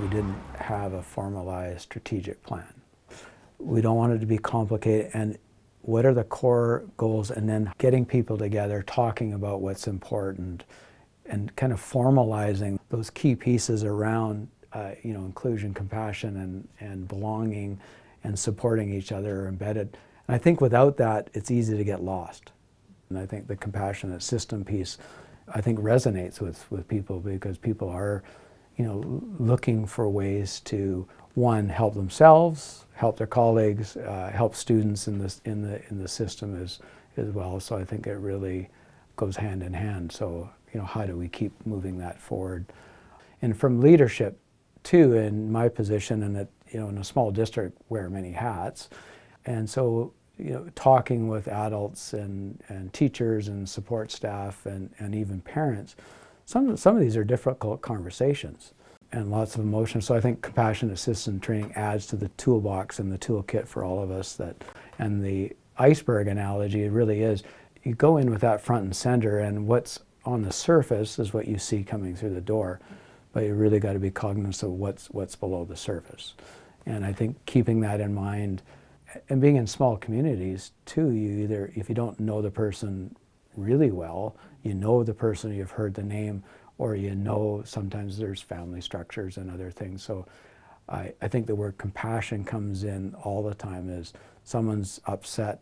we didn't have a formalized strategic plan. We don't want it to be complicated, and what are the core goals, and then getting people together, talking about what's important, and kind of formalizing those key pieces around inclusion, compassion, and belonging, and supporting each other are embedded. And I think without that, it's easy to get lost. And I think the compassionate system piece, I think, resonates with people, because people are, looking for ways to, one, help themselves, help their colleagues, help students in the system as well. So I think it really goes hand in hand. So how do we keep moving that forward? And from leadership too, in my position, and in a small district, wear many hats, and so talking with adults and teachers and support staff and even parents, some of these are difficult conversations and lots of emotion. So I think compassionate system training adds to the toolbox and the toolkit for all of us. And the iceberg analogy really is, you go in with that front and center, and what's on the surface is what you see coming through the door, but you really got to be cognizant of what's below the surface. And I think keeping that in mind, and being in small communities too, you either, if you don't know the person really well, you know the person, you've heard the name, or sometimes there's family structures and other things. So I think the word compassion comes in all the time. Is someone's upset,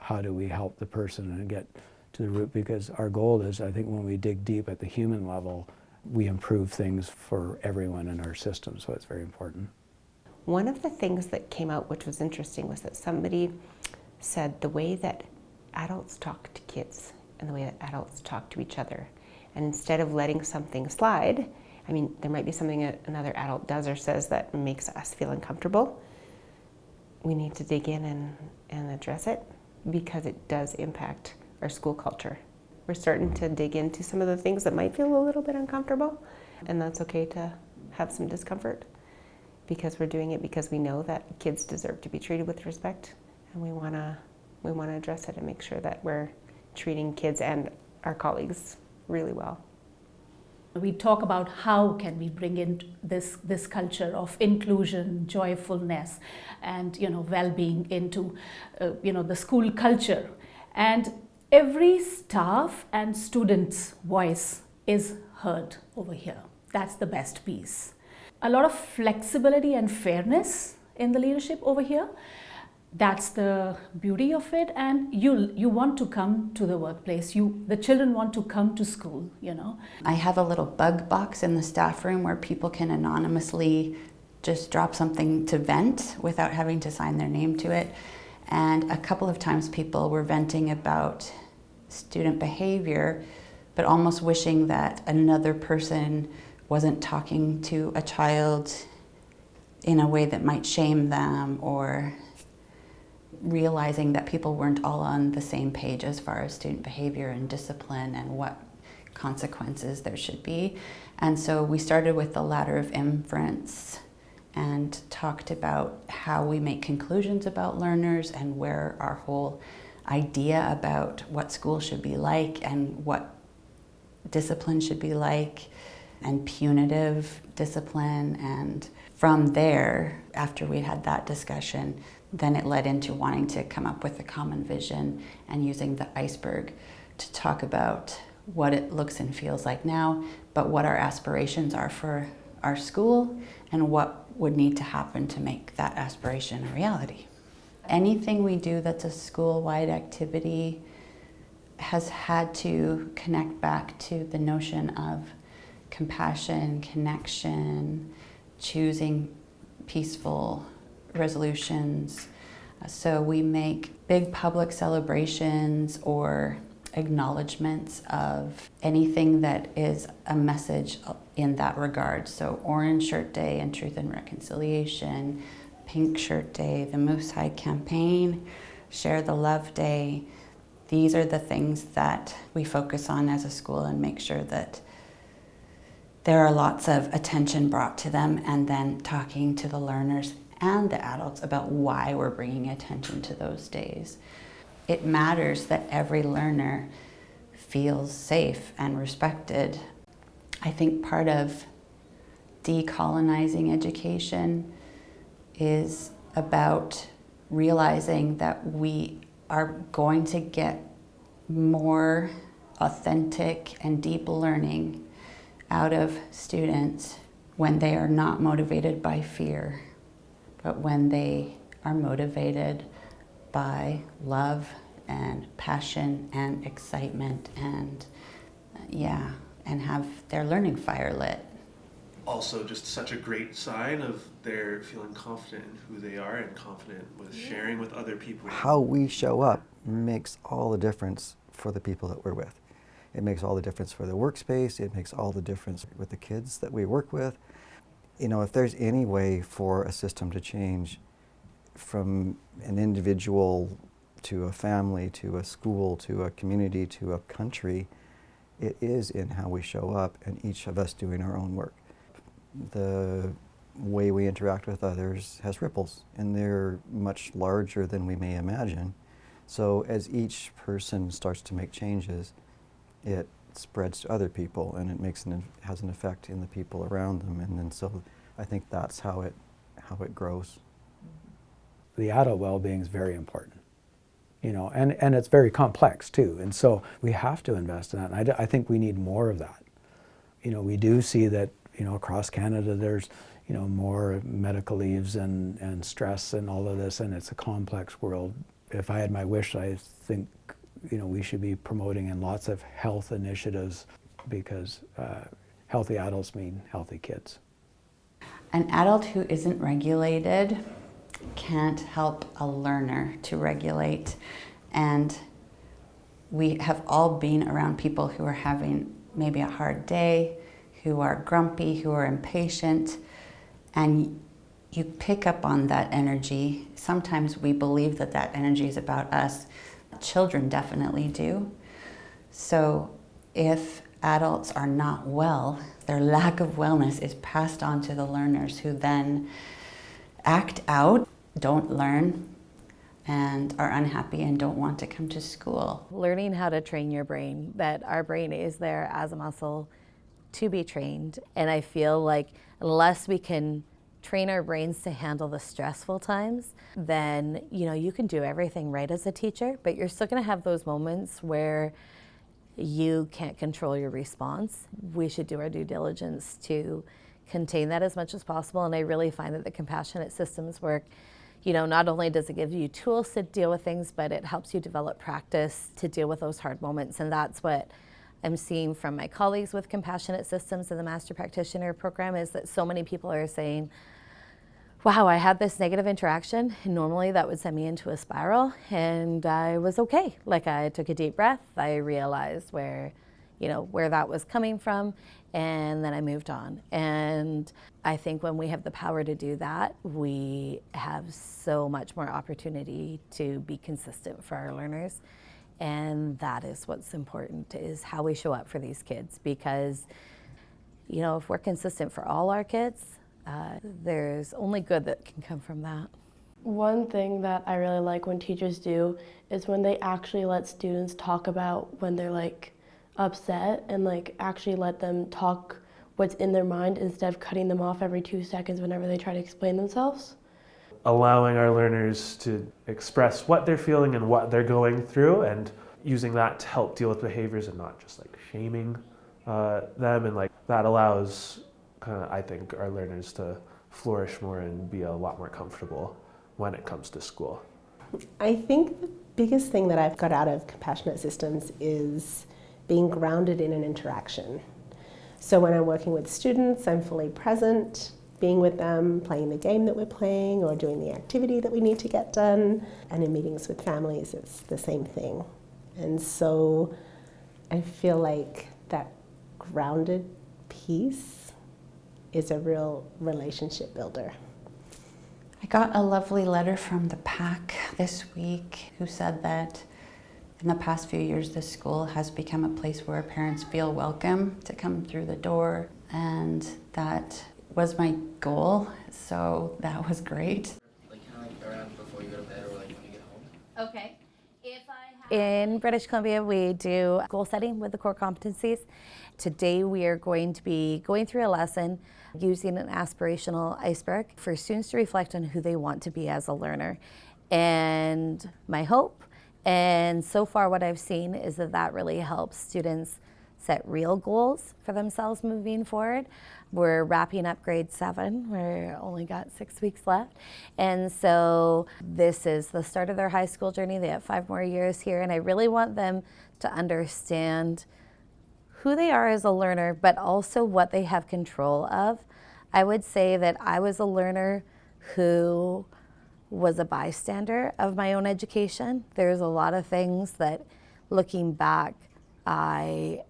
how do we help the person and get to the root? Because our goal is, I think, when we dig deep at the human level, we improve things for everyone in our system. So it's very important. One of the things that came out, which was interesting, was that somebody said the way that adults talk to kids and the way that adults talk to each other, and instead of letting something slide, there might be something that another adult does or says that makes us feel uncomfortable, we need to dig in and address it, because it does impact our school culture. We're starting to dig into some of the things that might feel a little bit uncomfortable, and that's okay to have some discomfort, because we're doing it because we know that kids deserve to be treated with respect, and we want to address it and make sure that we're treating kids and our colleagues really well. We talk about how can we bring in this culture of inclusion, joyfulness, and well-being into the school culture, and every staff and student's voice is heard over here. That's the best piece. A lot of flexibility and fairness in the leadership over here. That's the beauty of it, and you want to come to the workplace. The children want to come to school, I have a little bug box in the staff room where people can anonymously just drop something to vent without having to sign their name to it. And a couple of times people were venting about student behavior, but almost wishing that another person wasn't talking to a child in a way that might shame them, or realizing that people weren't all on the same page as far as student behavior and discipline and what consequences there should be. And so we started with the ladder of inference and talked about how we make conclusions about learners, and where our whole idea about what school should be like and what discipline should be like, and punitive discipline. And from there, after we had that discussion, then it led into wanting to come up with a common vision and using the iceberg to talk about what it looks and feels like now, but what our aspirations are for our school and what would need to happen to make that aspiration a reality. Anything we do that's a school-wide activity has had to connect back to the notion of compassion, connection, choosing peaceful resolutions. So we make big public celebrations or acknowledgements of anything that is a message in that regard. So Orange Shirt Day and Truth and Reconciliation, Pink Shirt Day, the Moose High Campaign, Share the Love Day. These are the things that we focus on as a school and make sure that there are lots of attention brought to them, and then talking to the learners and the adults about why we're bringing attention to those days. It matters that every learner feels safe and respected. I think part of decolonizing education is about realizing that we are going to get more authentic and deep learning out of students when they are not motivated by fear, but when they are motivated by love and passion and excitement and and have their learning fire lit. Also just such a great sign of their feeling confident in who they are and confident with sharing with other people. How we show up makes all the difference for the people that we're with. It makes all the difference for the workspace. It makes all the difference with the kids that we work with. You know, if there's any way for a system to change from an individual to a family, to a school, to a community, to a country, it is in how we show up and each of us doing our own work. The way we interact with others has ripples, and they're much larger than we may imagine. So as each person starts to make changes, it spreads to other people, and it has an effect in the people around them, and then so I think that's how it grows. The adult well-being is very important, you know, and it's very complex too, and so we have to invest in that, and I think we need more of that. You know, we do see that, you know, across Canada there's, you know, more medical leaves and stress and all of this, and it's a complex world. If I had my wish, I think, you know, we should be promoting in lots of health initiatives, because healthy adults mean healthy kids. An adult who isn't regulated can't help a learner to regulate. And we have all been around people who are having maybe a hard day, who are grumpy, who are impatient, and you pick up on that energy. Sometimes we believe that that energy is about us. Children definitely do. So if adults are not well, their lack of wellness is passed on to the learners, who then act out, don't learn, and are unhappy and don't want to come to school. Learning how to train your brain, that our brain is there as a muscle to be trained. And I feel like unless we can train our brains to handle the stressful times, then, you know, you can do everything right as a teacher, but you're still going to have those moments where you can't control your response. We should do our due diligence to contain that as much as possible. And I really find that the compassionate systems work, you know, not only does it give you tools to deal with things, but it helps you develop practice to deal with those hard moments. And that's what I'm seeing from my colleagues with compassionate systems in the Master Practitioner program, is that so many people are saying, wow, I had this negative interaction, and normally that would send me into a spiral, and I was okay. Like, I took a deep breath, I realized where that was coming from, and then I moved on. And I think when we have the power to do that, we have so much more opportunity to be consistent for our learners. And that is what's important, is how we show up for these kids. Because, you know, if we're consistent for all our kids, there's only good that can come from that. One thing that I really like when teachers do is when they actually let students talk about when they're like upset, and like actually let them talk what's in their mind instead of cutting them off every 2 seconds whenever they try to explain themselves. Allowing our learners to express what they're feeling and what they're going through, and using that to help deal with behaviors and not just like shaming them, and like that allows I think our learners to flourish more and be a lot more comfortable when it comes to school. I think the biggest thing that I've got out of compassionate systems is being grounded in an interaction. So when I'm working with students, I'm fully present, being with them, playing the game that we're playing or doing the activity that we need to get done. And in meetings with families, it's the same thing. And so I feel like that grounded piece is a real relationship builder. I got a lovely letter from the PAC this week, who said that in the past few years, this school has become a place where parents feel welcome to come through the door, and that was my goal, so that was great. Like kind of like around before you go to bed, or like when you get home. Okay. If In British Columbia, we do goal setting with the core competencies. Today, we are going to be going through a lesson using an aspirational iceberg for students to reflect on who they want to be as a learner. And my hope, and so far what I've seen, is that that really helps students set real goals for themselves moving forward. We're wrapping up grade 7. We're only got 6 weeks left. And so this is the start of their high school journey. They have 5 more years here, and I really want them to understand who they are as a learner, but also what they have control of. I would say that I was a learner who was a bystander of my own education. There's a lot of things that, looking back, I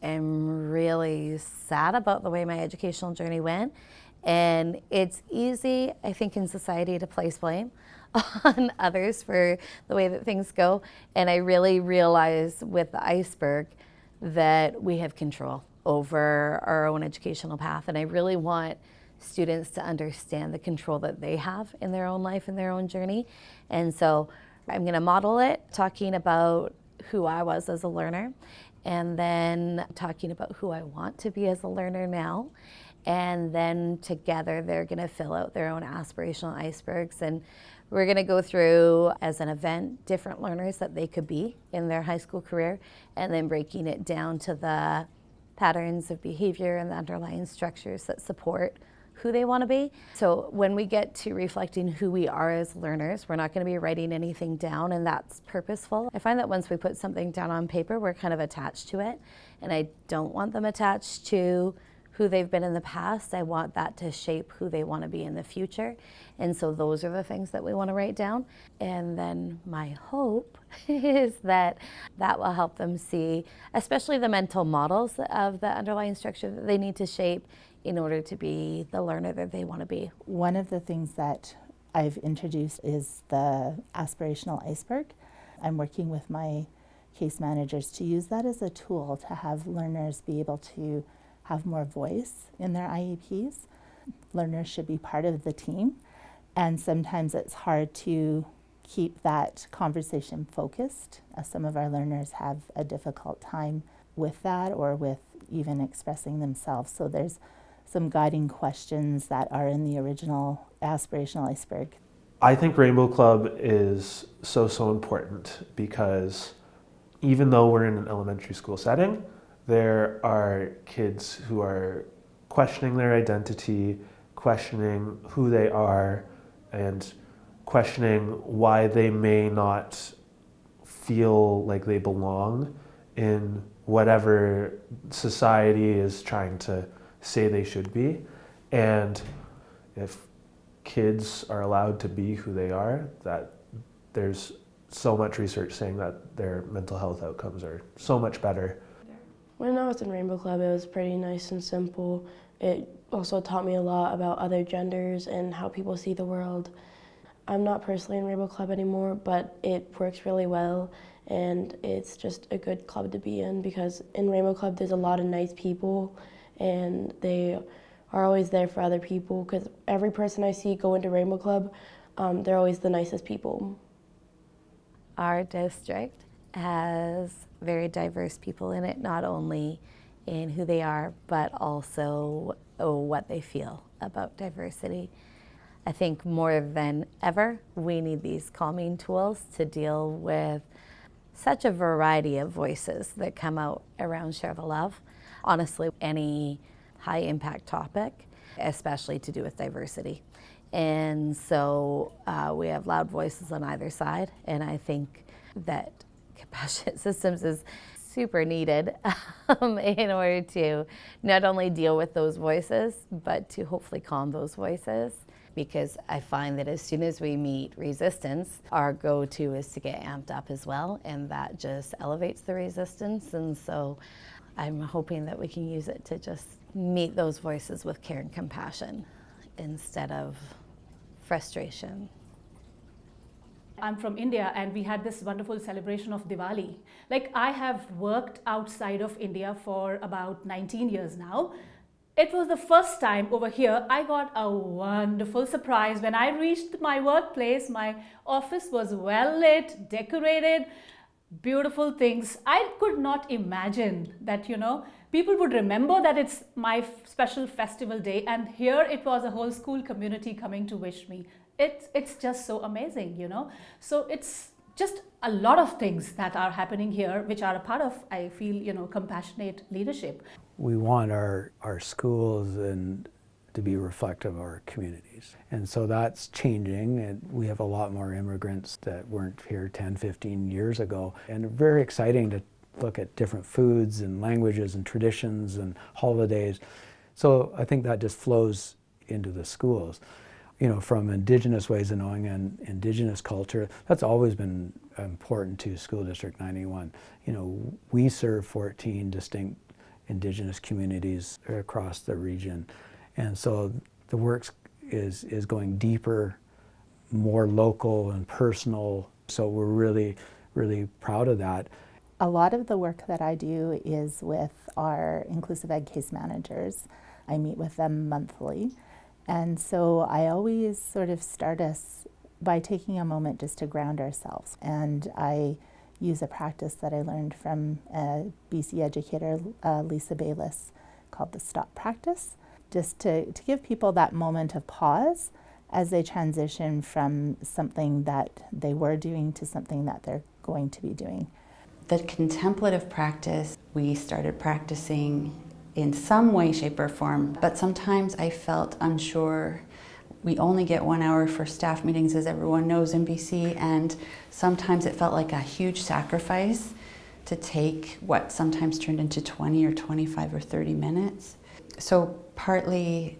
am really sad about the way my educational journey went. And it's easy, I think, in society to place blame on others for the way that things go. And I really realize with the iceberg that we have control over our own educational path. And I really want students to understand the control that they have in their own life and their own journey. And so I'm going to model it, talking about who I was as a learner, and then talking about who I want to be as a learner now. And then together they're going to fill out their own aspirational icebergs. And we're going to go through, as an event, different learners that they could be in their high school career, and then breaking it down to the patterns of behavior and the underlying structures that support who they want to be. So when we get to reflecting who we are as learners, we're not going to be writing anything down, and that's purposeful. I find that once we put something down on paper, we're kind of attached to it, and I don't want them attached to who they've been in the past. I want that to shape who they want to be in the future. And so those are the things that we want to write down. And then my hope is that that will help them see, especially the mental models of the underlying structure that they need to shape in order to be the learner that they want to be. One of the things that I've introduced is the aspirational iceberg. I'm working with my case managers to use that as a tool to have learners be able to have more voice in their IEPs. Learners should be part of the team, and sometimes it's hard to keep that conversation focused. Some of our learners have a difficult time with that, or with even expressing themselves. So there's some guiding questions that are in the original aspirational iceberg. I think Rainbow Club is so important, because even though we're in an elementary school setting, there are kids who are questioning their identity, questioning who they are, and questioning why they may not feel like they belong in whatever society is trying to say they should be. And if kids are allowed to be who they are, that there's so much research saying that their mental health outcomes are so much better. When I was in Rainbow Club, it was pretty nice and simple. It also taught me a lot about other genders and how people see the world. I'm not personally in Rainbow Club anymore, but it works really well, and it's just a good club to be in, because in Rainbow Club there's a lot of nice people, and they are always there for other people, because every person I see go into Rainbow Club, they're always the nicest people. Our district has very diverse people in it, not only in who they are, but also what they feel about diversity. I think more than ever, we need these calming tools to deal with such a variety of voices that come out around Share the Love. Honestly, any high impact topic, especially to do with diversity. And so we have loud voices on either side, and I think that compassionate systems is super needed in order to not only deal with those voices, but to hopefully calm those voices. Because I find that as soon as we meet resistance, our go-to is to get amped up as well, and that just elevates the resistance. And so I'm hoping that we can use it to just meet those voices with care and compassion instead of frustration. I'm from India, and we had this wonderful celebration of Diwali. Like, I have worked outside of India for about 19 years now. It was the first time over here I got a wonderful surprise. When I reached my workplace, my office was well lit, decorated. beautiful things. I could not imagine that, people would remember that it's my special festival day, and here it was a whole school community coming to wish me. It's just so amazing, So it's just a lot of things that are happening here, which are a part of, I feel, compassionate leadership. We want our schools and to be reflective of our communities. And so that's changing, and we have a lot more immigrants that weren't here 10, 15 years ago. And very exciting to look at different foods and languages and traditions and holidays. So I think that just flows into the schools. From Indigenous ways of knowing and Indigenous culture, that's always been important to School District 91. We serve 14 distinct Indigenous communities across the region. And so the work is going deeper, more local and personal. So we're really, really proud of that. A lot of the work that I do is with our inclusive ed case managers. I meet with them monthly. And so I always sort of start us by taking a moment just to ground ourselves. And I use a practice that I learned from a BC educator, Lisa Bayliss, called the STOP practice, just to give people that moment of pause as they transition from something that they were doing to something that they're going to be doing. The contemplative practice, we started practicing in some way, shape, or form, but sometimes I felt unsure. We only get 1 hour for staff meetings, as everyone knows, in BC, and sometimes it felt like a huge sacrifice to take what sometimes turned into 20 or 25 or 30 minutes. So partly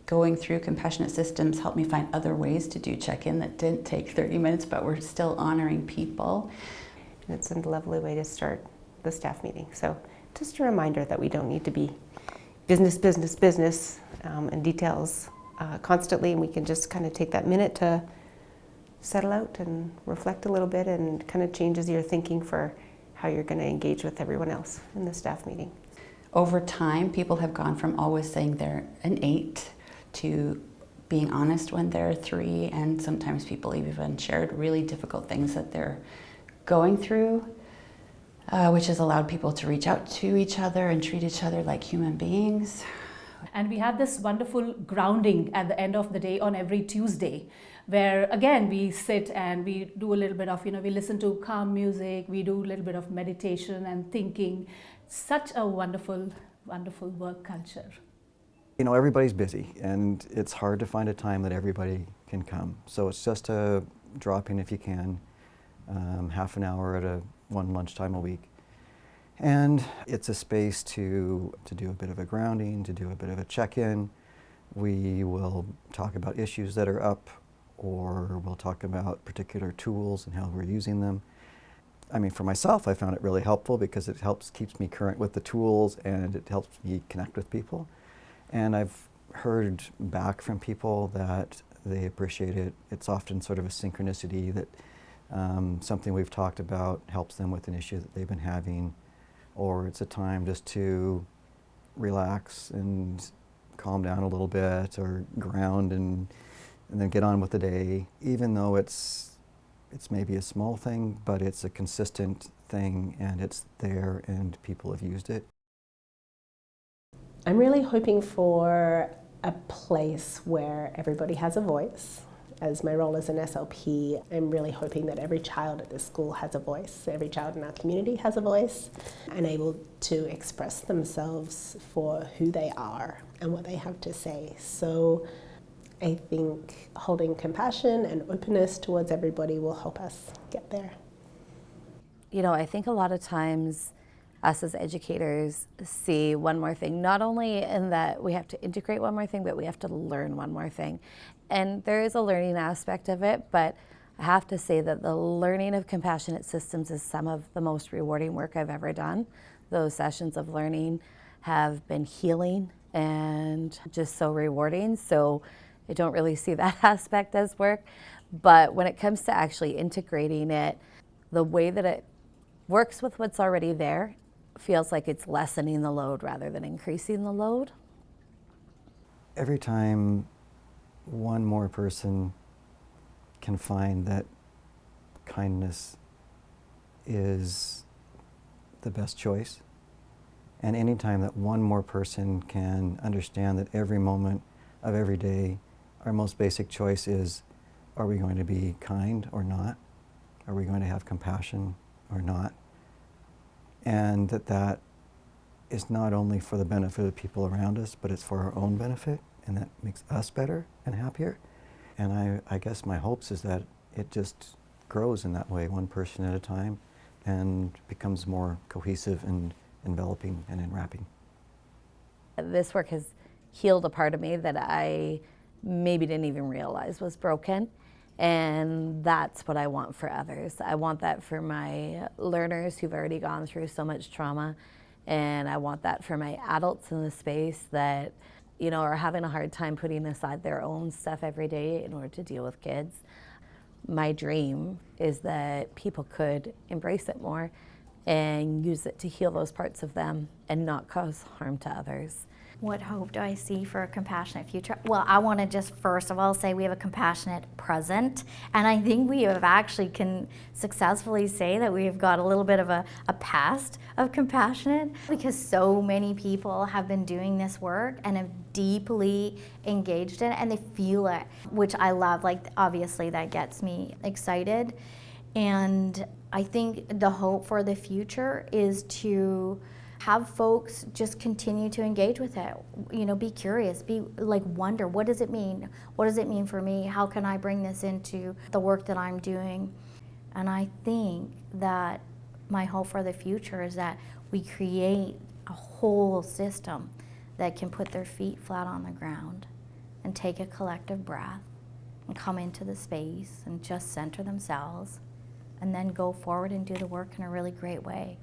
going through compassionate systems helped me find other ways to do check-in that didn't take 30 minutes, but were still honoring people. And it's a lovely way to start the staff meeting. So just a reminder that we don't need to be business, and details constantly, and we can just kind of take that minute to settle out and reflect a little bit, and kind of changes your thinking for how you're going to engage with everyone else in the staff meeting. Over time, people have gone from always saying they're an 8 to being honest when they're 3, and sometimes people even shared really difficult things that they're going through, which has allowed people to reach out to each other and treat each other like human beings. And we have this wonderful grounding at the end of the day on every Tuesday, where again we sit and we do a little bit of, we listen to calm music, we do a little bit of meditation and thinking. Such a wonderful, wonderful work culture. Everybody's busy, and it's hard to find a time that everybody can come. So it's just a drop in if you can, half an hour at one lunchtime a week. And it's a space to do a bit of a grounding, to do a bit of a check-in. We will talk about issues that are up, or we'll talk about particular tools and how we're using them. I mean, for myself, I found it really helpful because it keeps me current with the tools, and it helps me connect with people. And I've heard back from people that they appreciate it. It's often sort of a synchronicity that something we've talked about helps them with an issue that they've been having, or it's a time just to relax and calm down a little bit, or ground and then get on with the day. Even though it's maybe a small thing, but it's a consistent thing, and it's there, and people have used it. I'm really hoping for a place where everybody has a voice. As my role as an SLP, I'm really hoping that every child at this school has a voice, every child in our community has a voice, and able to express themselves for who they are and what they have to say. So I think holding compassion and openness towards everybody will help us get there. I think a lot of times us as educators see one more thing, not only in that we have to integrate one more thing, but we have to learn one more thing. And there is a learning aspect of it, but I have to say that the learning of compassionate systems is some of the most rewarding work I've ever done. Those sessions of learning have been healing and just so rewarding. So I don't really see that aspect as work. But when it comes to actually integrating it, the way that it works with what's already there feels like it's lessening the load rather than increasing the load. Every time one more person can find that kindness is the best choice. And anytime that one more person can understand that every moment of every day, our most basic choice is, are we going to be kind or not? Are we going to have compassion or not? And that is not only for the benefit of the people around us, but it's for our own benefit, and that makes us better and happier. And I guess my hopes is that it just grows in that way, one person at a time, and becomes more cohesive and enveloping and enwrapping. This work has healed a part of me that I maybe didn't even realize was broken. And that's what I want for others. I want that for my learners who've already gone through so much trauma. And I want that for my adults in the space that, you know, are having a hard time putting aside their own stuff every day in order to deal with kids. My dream is that people could embrace it more and use it to heal those parts of them and not cause harm to others. What hope do I see for a compassionate future? Well, I want to just first of all say we have a compassionate present, and I think we have actually can successfully say that we have got a little bit of a past of compassionate, because so many people have been doing this work and have deeply engaged in it, and they feel it, which I love. Like, obviously that gets me excited. And I think the hope for the future is to have folks just continue to engage with it. You know, be curious, be like, wonder, what does it mean? What does it mean for me? How can I bring this into the work that I'm doing? And I think that my hope for the future is that we create a whole system that can put their feet flat on the ground and take a collective breath and come into the space and just center themselves and then go forward and do the work in a really great way.